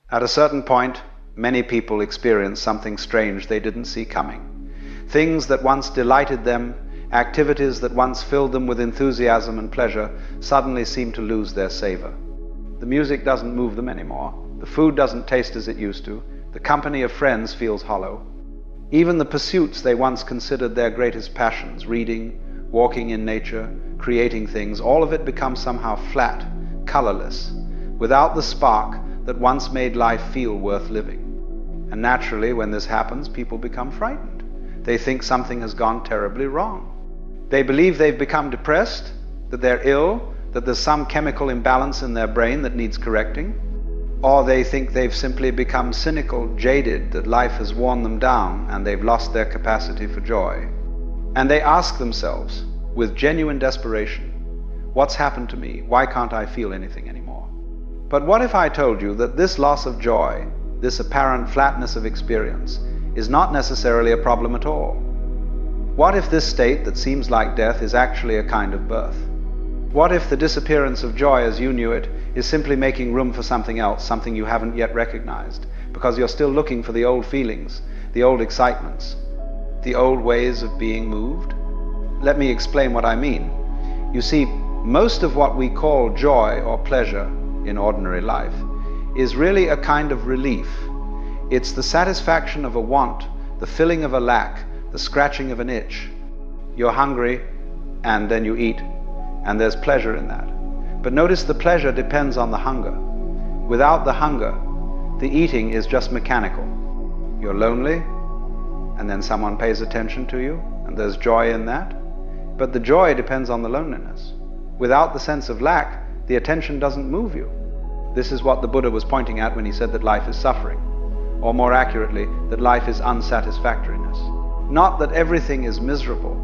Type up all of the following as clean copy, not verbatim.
At a certain point, many people experience something strange they didn't see coming. Things that once delighted them, activities that once filled them with enthusiasm and pleasure, suddenly seem to lose their savor. The music doesn't move them anymore. The food doesn't taste as it used to. The company of friends feels hollow. Even the pursuits they once considered their greatest passions, reading, walking in nature, creating things, all of it becomes somehow flat, colorless, without the spark that once made life feel worth living. And naturally, when this happens, people become frightened. They think something has gone terribly wrong. They believe they've become depressed, that they're ill, that there's some chemical imbalance in their brain that needs correcting, or they think they've simply become cynical, jaded, that life has worn them down and they've lost their capacity for joy. And they ask themselves, with genuine desperation, what's happened to me? Why can't I feel anything anymore? But what if I told you that this loss of joy, this apparent flatness of experience, is not necessarily a problem at all? What if this state that seems like death is actually a kind of birth? What if the disappearance of joy as you knew it is simply making room for something else, something you haven't yet recognized, because you're still looking for the old feelings, the old excitements, the old ways of being moved? Let me explain what I mean. You see, most of what we call joy or pleasure in ordinary life is really a kind of relief. It's the satisfaction of a want, the filling of a lack, the scratching of an itch. You're hungry and then you eat, and there's pleasure in that. But notice the pleasure depends on the hunger. Without the hunger, the eating is just mechanical. You're lonely, and then someone pays attention to you, and there's joy in that. But the joy depends on the loneliness. Without the sense of lack, the attention doesn't move you. This is what the Buddha was pointing at when he said that life is suffering, or more accurately, that life is unsatisfactoriness. Not that everything is miserable,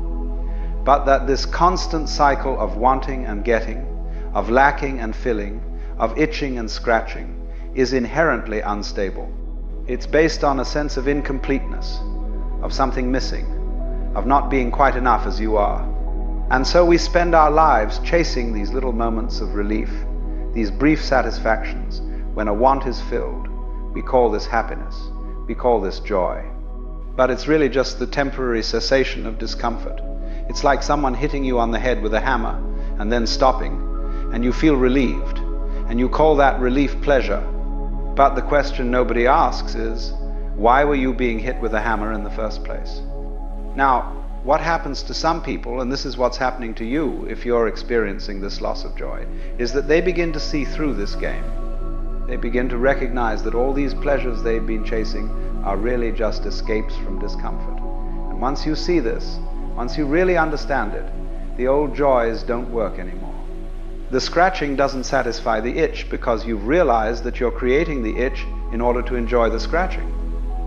but that this constant cycle of wanting and getting, of lacking and filling, of itching and scratching, is inherently unstable. It's based on a sense of incompleteness, of something missing, of not being quite enough as you are. And so we spend our lives chasing these little moments of relief, these brief satisfactions. When a want is filled, we call this happiness, we call this joy. But it's really just the temporary cessation of discomfort. It's like someone hitting you on the head with a hammer and then stopping, and you feel relieved, and you call that relief pleasure. But the question nobody asks is, why were you being hit with a hammer in the first place? Now, what happens to some people, and this is what's happening to you if you're experiencing this loss of joy, is that they begin to see through this game. They begin to recognize that all these pleasures they've been chasing are really just escapes from discomfort. And once you see this, once you really understand it, the old joys don't work anymore. The scratching doesn't satisfy the itch because you've realized that you're creating the itch in order to enjoy the scratching.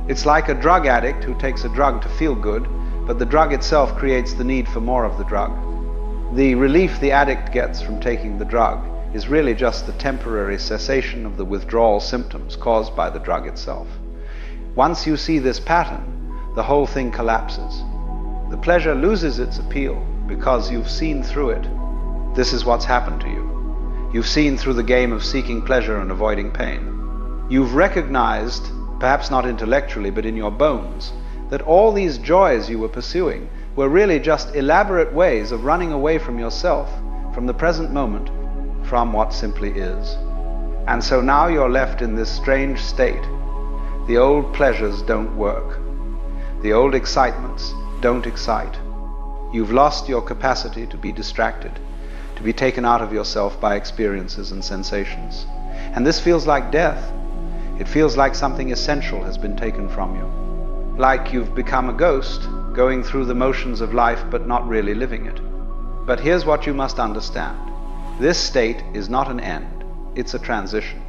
It's like a drug addict who takes a drug to feel good, but the drug itself creates the need for more of the drug. The relief the addict gets from taking the drug is really just the temporary cessation of the withdrawal symptoms caused by the drug itself. Once you see this pattern, the whole thing collapses. The pleasure loses its appeal because you've seen through it. This is what's happened to you. You've seen through the game of seeking pleasure and avoiding pain. You've recognized, perhaps not intellectually, but in your bones, that all these joys you were pursuing were really just elaborate ways of running away from yourself, from the present moment, from what simply is. And so now you're left in this strange state. The old pleasures don't work. The old excitements don't excite. You've lost your capacity to be distracted, to be taken out of yourself by experiences and sensations. And this feels like death. It feels like something essential has been taken from you. Like you've become a ghost, going through the motions of life but not really living it. But here's what you must understand. This state is not an end, it's a transition.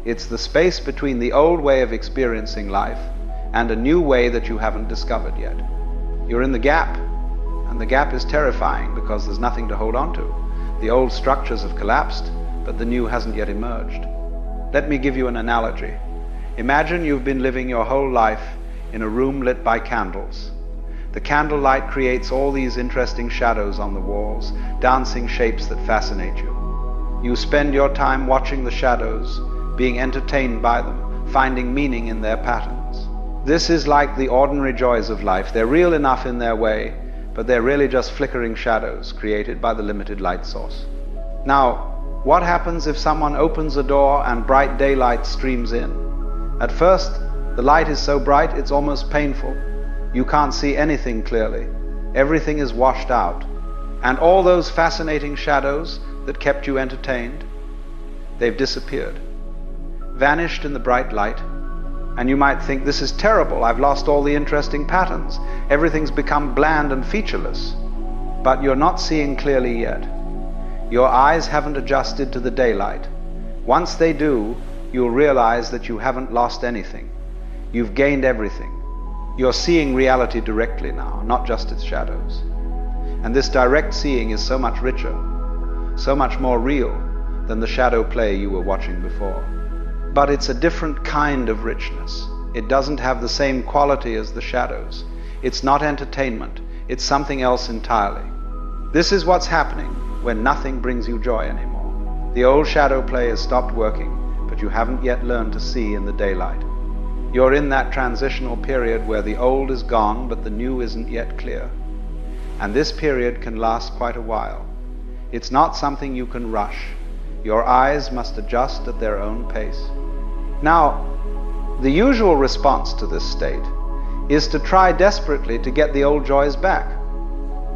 It's the space between the old way of experiencing life and a new way that you haven't discovered yet. You're in the gap, and the gap is terrifying because there's nothing to hold on to. The old structures have collapsed, but the new hasn't yet emerged. Let me give you an analogy. Imagine you've been living your whole life in a room lit by candles. The candlelight creates all these interesting shadows on the walls, dancing shapes that fascinate you. You spend your time watching the shadows, being entertained by them, finding meaning in their patterns. This is like the ordinary joys of life. They're real enough in their way, but they're really just flickering shadows created by the limited light source. Now, what happens if someone opens a door and bright daylight streams in? At first, the light is so bright it's almost painful. You can't see anything clearly. Everything is washed out. And all those fascinating shadows that kept you entertained, they've disappeared, vanished in the bright light. And you might think, this is terrible, I've lost all the interesting patterns. Everything's become bland and featureless. But you're not seeing clearly yet. Your eyes haven't adjusted to the daylight. Once they do, you'll realize that you haven't lost anything. You've gained everything. You're seeing reality directly now, not just its shadows. And this direct seeing is so much richer, so much more real than the shadow play you were watching before. But it's a different kind of richness. It doesn't have the same quality as the shadows. It's not entertainment. It's something else entirely. This is what's happening when nothing brings you joy anymore. The old shadow play has stopped working, but you haven't yet learned to see in the daylight. You're in that transitional period where the old is gone, but the new isn't yet clear. And this period can last quite a while. It's not something you can rush. Your eyes must adjust at their own pace. Now, the usual response to this state is to try desperately to get the old joys back.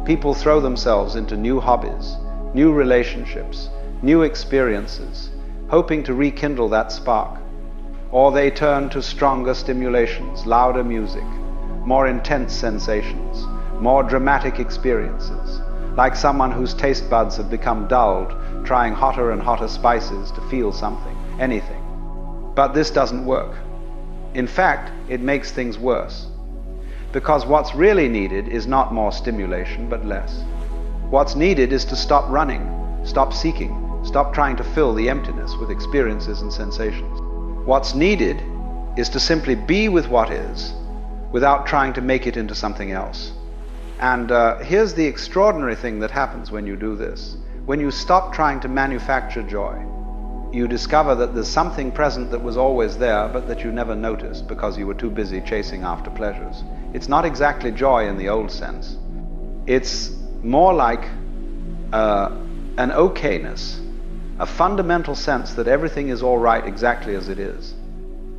People throw themselves into new hobbies, new relationships, new experiences, hoping to rekindle that spark. Or they turn to stronger stimulations, louder music, more intense sensations, more dramatic experiences, like someone whose taste buds have become dulled, trying hotter and hotter spices to feel something, anything. But this doesn't work. In fact, it makes things worse. Because what's really needed is not more stimulation, but less. What's needed is to stop running, stop seeking, stop trying to fill the emptiness with experiences and sensations. What's needed is to simply be with what is, without trying to make it into something else. And here's the extraordinary thing that happens when you do this. When you stop trying to manufacture joy, you discover that there's something present that was always there, but that you never noticed because you were too busy chasing after pleasures. It's not exactly joy in the old sense. It's more like an okayness, a fundamental sense that everything is all right exactly as it is.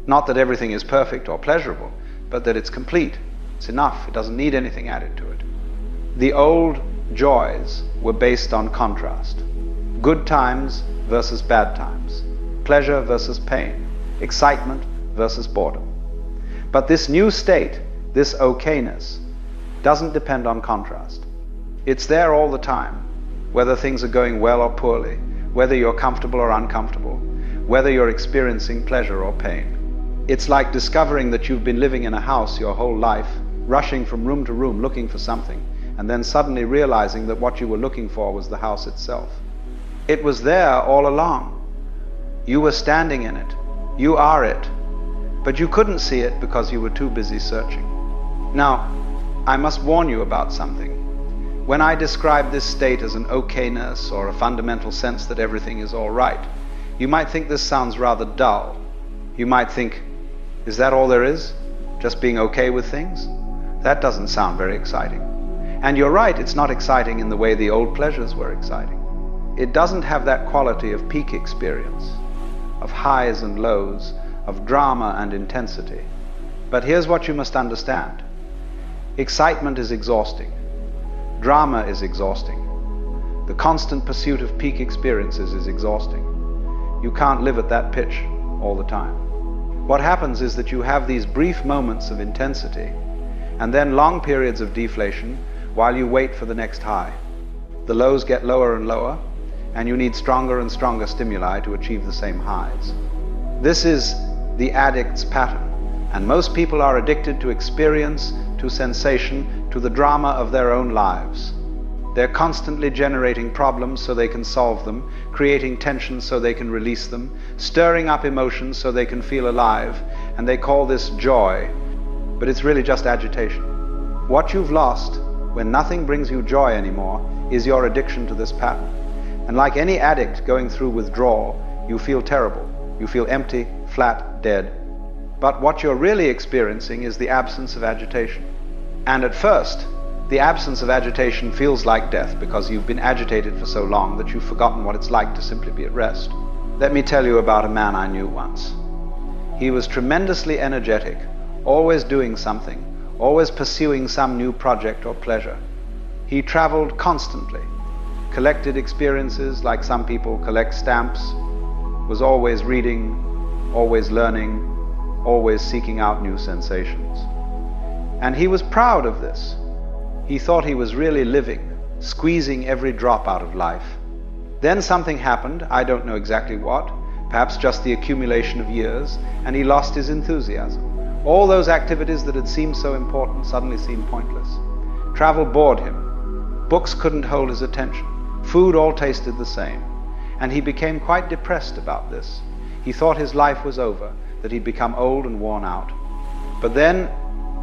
Not that everything is perfect or pleasurable, but that it's complete. It's enough. It doesn't need anything added to it. The old joys were based on contrast. Good times versus bad times. Pleasure versus pain. Excitement versus boredom. But this new state, this okayness, doesn't depend on contrast. It's there all the time, whether things are going well or poorly, whether you're comfortable or uncomfortable, whether you're experiencing pleasure or pain. It's like discovering that you've been living in a house your whole life, rushing from room to room looking for something, and then suddenly realizing that what you were looking for was the house itself. It was there all along. You were standing in it. You are it. But you couldn't see it because you were too busy searching. Now, I must warn you about something. When I describe this state as an okayness or a fundamental sense that everything is all right, you might think this sounds rather dull. You might think, is that all there is? Just being okay with things? That doesn't sound very exciting. And you're right, it's not exciting in the way the old pleasures were exciting. It doesn't have that quality of peak experience, of highs and lows, of drama and intensity. But here's what you must understand. Excitement is exhausting. Drama is exhausting. The constant pursuit of peak experiences is exhausting. You can't live at that pitch all the time. What happens is that you have these brief moments of intensity and then long periods of deflation while you wait for the next high. The lows get lower and lower, and you need stronger and stronger stimuli to achieve the same highs. This is the addict's pattern, and most people are addicted to experience, to sensation, to the drama of their own lives. They're constantly generating problems so they can solve them, creating tensions so they can release them, stirring up emotions so they can feel alive, and they call this joy, but it's really just agitation. What you've lost when nothing brings you joy anymore is your addiction to this pattern. And like any addict going through withdrawal, you feel terrible. You feel empty, flat, dead. But what you're really experiencing is the absence of agitation. And at first, the absence of agitation feels like death because you've been agitated for so long that you've forgotten what it's like to simply be at rest. Let me tell you about a man I knew once. He was tremendously energetic, always doing something, always pursuing some new project or pleasure. He traveled constantly, collected experiences like some people collect stamps, was always reading, always learning, always seeking out new sensations. And he was proud of this. He thought he was really living, squeezing every drop out of life. Then something happened, I don't know exactly what, perhaps just the accumulation of years, and he lost his enthusiasm. All those activities that had seemed so important suddenly seemed pointless. Travel bored him. Books couldn't hold his attention. Food all tasted the same. And he became quite depressed about this. He thought his life was over, that he'd become old and worn out. But then,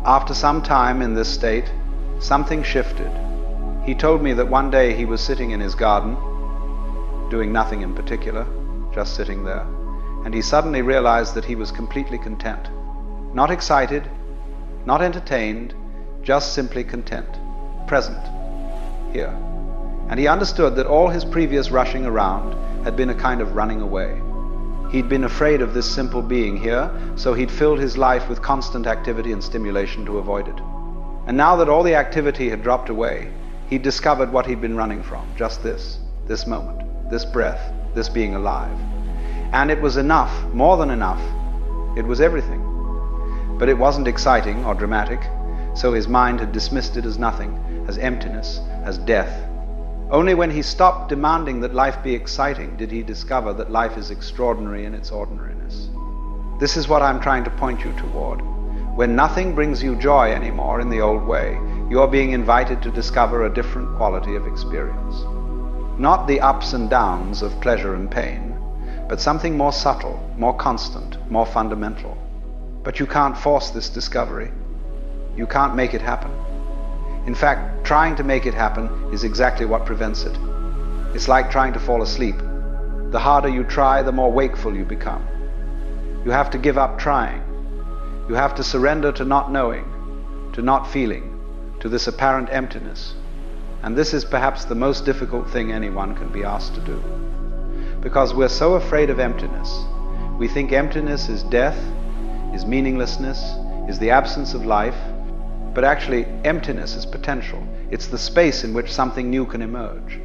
after some time in this state, something shifted. He told me that one day he was sitting in his garden, doing nothing in particular, just sitting there, and he suddenly realized that he was completely content. Not excited, not entertained, just simply content, present, here. And he understood that all his previous rushing around had been a kind of running away. He'd been afraid of this simple being here, so he'd filled his life with constant activity and stimulation to avoid it. And now that all the activity had dropped away, he'd discovered what he'd been running from, just this moment, this breath, this being alive. And it was enough, more than enough. It was everything. But it wasn't exciting or dramatic, so his mind had dismissed it as nothing, as emptiness, as death. Only when he stopped demanding that life be exciting did he discover that life is extraordinary in its ordinariness. This is what I'm trying to point you toward. When nothing brings you joy anymore in the old way, you're being invited to discover a different quality of experience. Not the ups and downs of pleasure and pain, but something more subtle, more constant, more fundamental. But you can't force this discovery. You can't make it happen. In fact, trying to make it happen is exactly what prevents it. It's like trying to fall asleep. The harder you try, the more wakeful you become. You have to give up trying. You have to surrender to not knowing, to not feeling, to this apparent emptiness. And this is perhaps the most difficult thing anyone can be asked to do. Because we're so afraid of emptiness. We think emptiness is death, is meaninglessness, is the absence of life. But actually, emptiness is potential. It's the space in which something new can emerge.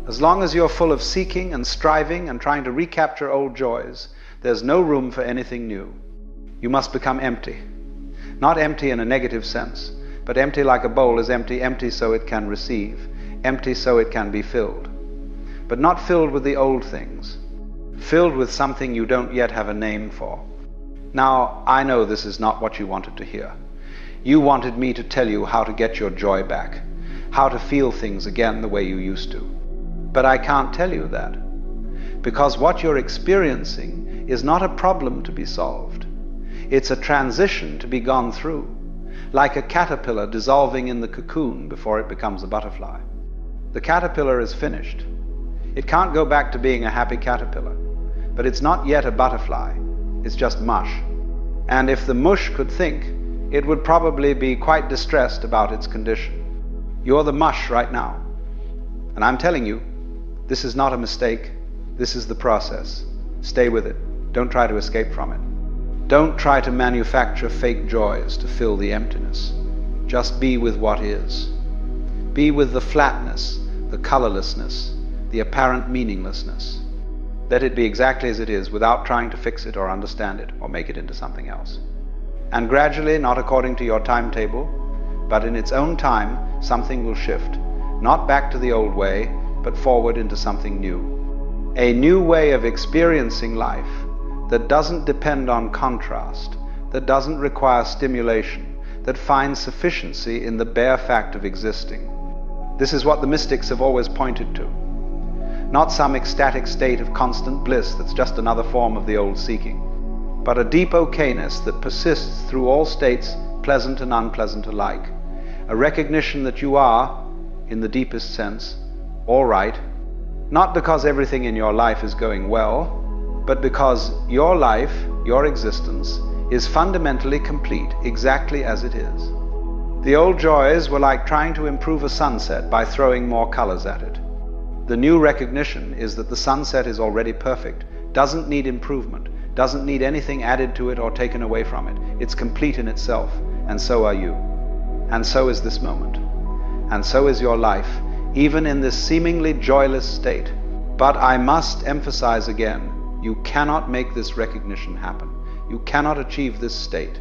As long as you're full of seeking and striving and trying to recapture old joys, there's no room for anything new. You must become empty. Not empty in a negative sense, but empty like a bowl is empty, empty so it can receive, empty so it can be filled. But not filled with the old things, filled with something you don't yet have a name for. Now, I know this is not what you wanted to hear. You wanted me to tell you how to get your joy back, how to feel things again the way you used to. But I can't tell you that, because what you're experiencing is not a problem to be solved. It's a transition to be gone through, like a caterpillar dissolving in the cocoon before it becomes a butterfly. The caterpillar is finished. It can't go back to being a happy caterpillar, but it's not yet a butterfly. It's just mush. And if the mush could think, it would probably be quite distressed about its condition. You're the mush right now. And I'm telling you, this is not a mistake. This is the process. Stay with it. Don't try to escape from it. Don't try to manufacture fake joys to fill the emptiness. Just be with what is. Be with the flatness, the colorlessness, the apparent meaninglessness. Let it be exactly as it is without trying to fix it or understand it or make it into something else. And gradually, not according to your timetable, but in its own time, something will shift. Not back to the old way, but forward into something new. A new way of experiencing life that doesn't depend on contrast, that doesn't require stimulation, that finds sufficiency in the bare fact of existing. This is what the mystics have always pointed to. Not some ecstatic state of constant bliss that's just another form of the old seeking, but a deep okayness that persists through all states, pleasant and unpleasant alike. A recognition that you are, in the deepest sense, all right, not because everything in your life is going well, but because your life, your existence, is fundamentally complete, exactly as it is. The old joys were like trying to improve a sunset by throwing more colors at it. The new recognition is that the sunset is already perfect, doesn't need improvement, doesn't need anything added to it or taken away from it. It's complete in itself, and so are you. And so is this moment. And so is your life, even in this seemingly joyless state. But I must emphasize again, you cannot make this recognition happen. You cannot achieve this state.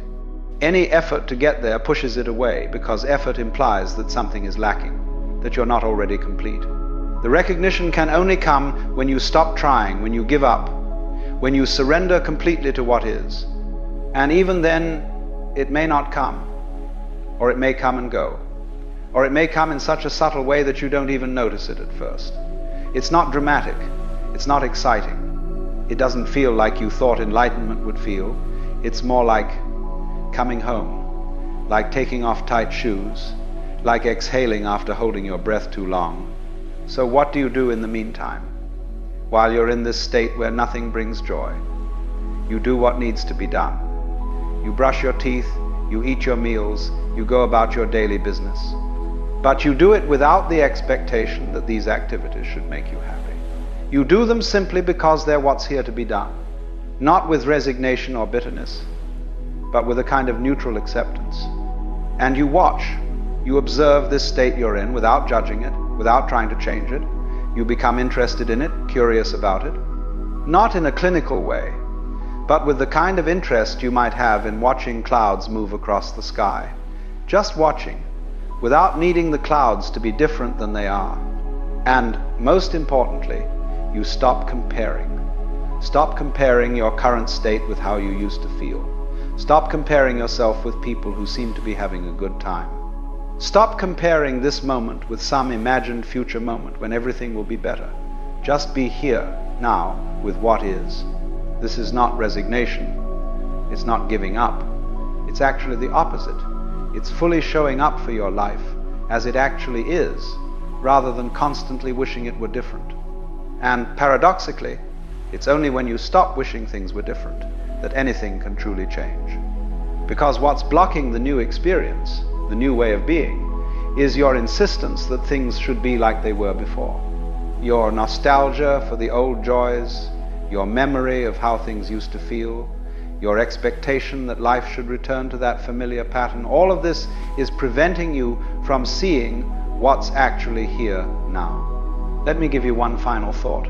Any effort to get there pushes it away, because effort implies that something is lacking, that you're not already complete. The recognition can only come when you stop trying, when you give up, when you surrender completely to what is. And even then, it may not come, or it may come and go, or it may come in such a subtle way that you don't even notice it at first. It's not dramatic, it's not exciting. It doesn't feel like you thought enlightenment would feel. It's more like coming home, like taking off tight shoes, like exhaling after holding your breath too long. So what do you do in the meantime, while you're in this state where nothing brings joy? You do what needs to be done. You brush your teeth, you eat your meals, you go about your daily business. But you do it without the expectation that these activities should make you happy. You do them simply because they're what's here to be done, not with resignation or bitterness, but with a kind of neutral acceptance. And you watch, you observe this state you're in without judging it, without trying to change it. You become interested in it, curious about it, not in a clinical way, but with the kind of interest you might have in watching clouds move across the sky. Just watching, without needing the clouds to be different than they are. And most importantly, you stop comparing. Stop comparing your current state with how you used to feel. Stop comparing yourself with people who seem to be having a good time. Stop comparing this moment with some imagined future moment when everything will be better. Just be here, now, with what is. This is not resignation. It's not giving up. It's actually the opposite. It's fully showing up for your life as it actually is, rather than constantly wishing it were different. And paradoxically, it's only when you stop wishing things were different that anything can truly change. Because what's blocking the new experience, the new way of being, is your insistence that things should be like they were before. Your nostalgia for the old joys, your memory of how things used to feel, your expectation that life should return to that familiar pattern, all of this is preventing you from seeing what's actually here now. Let me give you one final thought.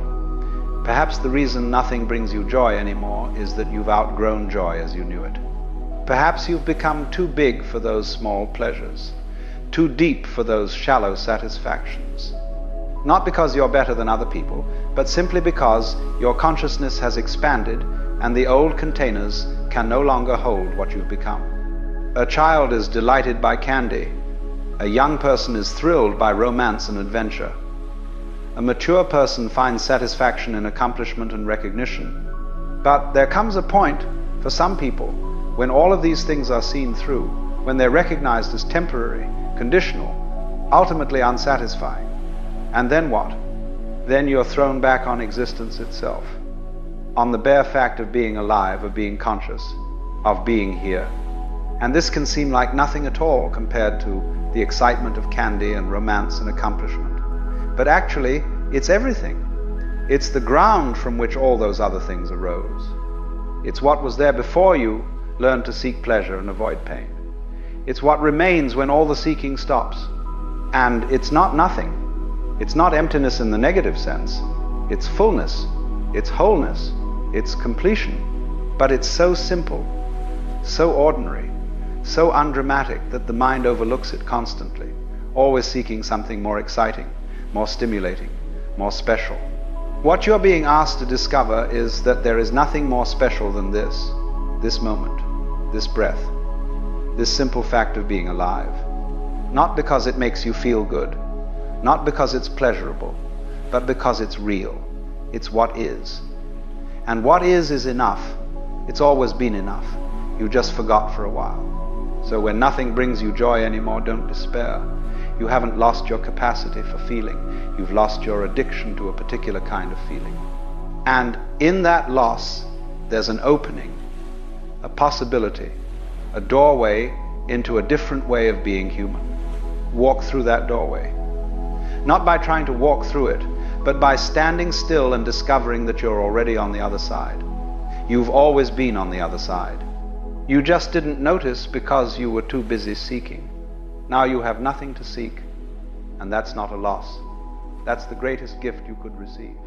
Perhaps the reason nothing brings you joy anymore is that you've outgrown joy as you knew it. Perhaps you've become too big for those small pleasures, too deep for those shallow satisfactions. Not because you're better than other people, but simply because your consciousness has expanded and the old containers can no longer hold what you've become. A child is delighted by candy. A young person is thrilled by romance and adventure. A mature person finds satisfaction in accomplishment and recognition. But there comes a point, for some people, when all of these things are seen through, when they're recognized as temporary, conditional, ultimately unsatisfying. And then what? Then you're thrown back on existence itself, on the bare fact of being alive, of being conscious, of being here. And this can seem like nothing at all compared to the excitement of candy and romance and accomplishment. But actually, it's everything. It's the ground from which all those other things arose. It's what was there before you learned to seek pleasure and avoid pain. It's what remains when all the seeking stops. And it's not nothing. It's not emptiness in the negative sense. It's fullness. It's wholeness. It's completion. But it's so simple, so ordinary, so undramatic that the mind overlooks it constantly, always seeking something more exciting, more stimulating, more special. What you're being asked to discover is that there is nothing more special than this moment, this breath, this simple fact of being alive. Not because it makes you feel good, not because it's pleasurable, but because it's real. It's what is. And what is enough. It's always been enough. You just forgot for a while. So when nothing brings you joy anymore, don't despair. You haven't lost your capacity for feeling. You've lost your addiction to a particular kind of feeling. And in that loss, there's an opening. a possibility, a doorway into a different way of being human. Walk through that doorway. Not by trying to walk through it, but by standing still and discovering that you're already on the other side. You've always been on the other side. You just didn't notice because you were too busy seeking. Now you have nothing to seek, and that's not a loss. That's the greatest gift you could receive.